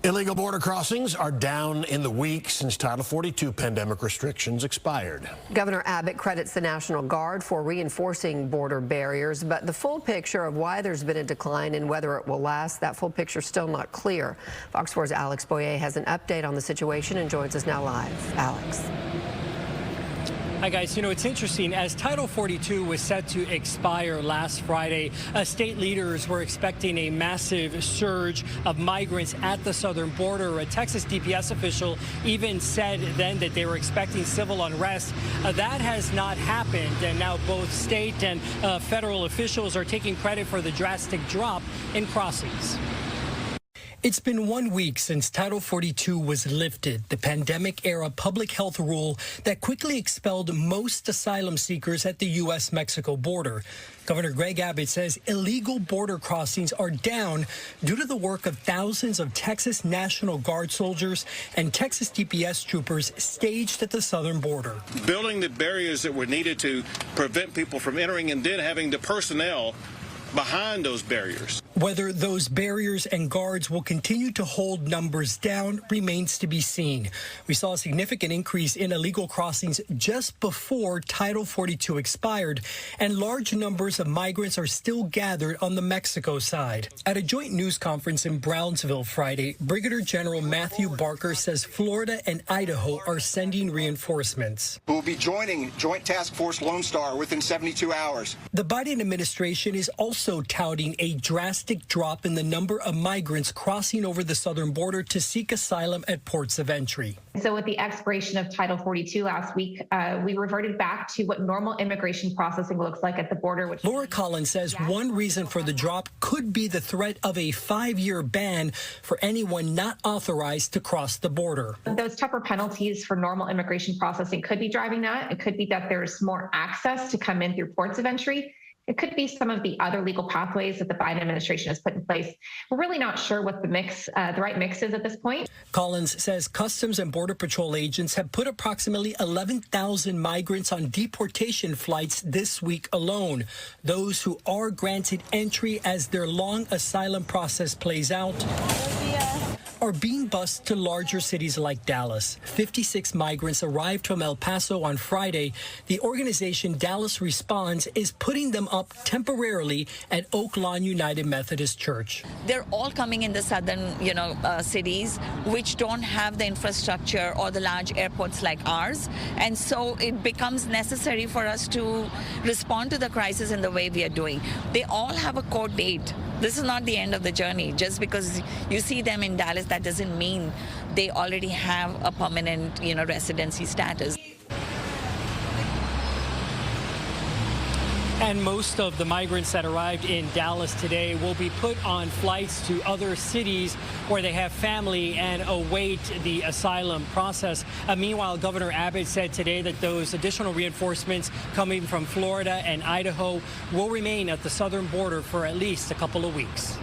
Illegal border crossings are down in the week since Title 42 pandemic restrictions expired. Governor Abbott credits the National Guard for reinforcing border barriers, but the full picture of why there's been a decline and whether it will last, that full picture is still not clear. Fox 4's Alex Boyer has an update on the situation and joins us now live. Alex. Hi, guys. You know, it's interesting. As Title 42 was set to expire last Friday, state leaders were expecting a massive surge of migrants at the southern border. A Texas DPS official even said then that they were expecting civil unrest. That has not happened, and now both state and federal officials are taking credit for the drastic drop in crossings. It's been 1 week since Title 42 was lifted, the pandemic-era public health rule that quickly expelled most asylum seekers at the U.S.-Mexico border. Governor Greg Abbott says illegal border crossings are down due to the work of thousands of Texas National Guard soldiers and Texas DPS troopers staged at the southern border. Building the barriers that were needed to prevent people from entering and then having the personnel behind those barriers. Whether those barriers and guards will continue to hold numbers down remains to be seen. We saw a significant increase in illegal crossings just before Title 42 expired, and large numbers of migrants are still gathered on the Mexico side. At a joint news conference in Brownsville Friday, Brigadier General Matthew Barker says Florida and Idaho are sending reinforcements. We'll be joining Joint Task Force Lone Star within 72 hours. The Biden administration is also touting a drastic drop in the number of migrants crossing over the southern border to seek asylum at ports of entry. So with the expiration of Title 42 last week, we reverted back to what normal immigration processing looks like at the border. Laura Collins says one reason for the drop could be the threat of a 5-year ban for anyone not authorized to cross the border. Those tougher penalties for normal immigration processing could be driving that. It could be that there's more access to come in through ports of entry. It could be some of the other legal pathways that the Biden administration has put in place. We're really not sure what the right mix is at this point. Collins says Customs and Border Patrol agents have put approximately 11,000 migrants on deportation flights this week alone. Those who are granted entry as their long asylum process plays out are being bused to larger cities like Dallas. 56 migrants arrived from El Paso on Friday. The organization Dallas Responds is putting them up temporarily at Oak Lawn United Methodist Church. They're all coming in the southern, cities, which don't have the infrastructure or the large airports like ours. And so it becomes necessary for us to respond to the crisis in the way we are doing. They all have a court date. This is not the end of the journey. Just because you see them in Dallas, that doesn't mean they already have a permanent, residency status. And most of the migrants that arrived in Dallas today will be put on flights to other cities where they have family and await the asylum process. Meanwhile, Governor Abbott said today that those additional reinforcements coming from Florida and Idaho will remain at the southern border for at least a couple of weeks.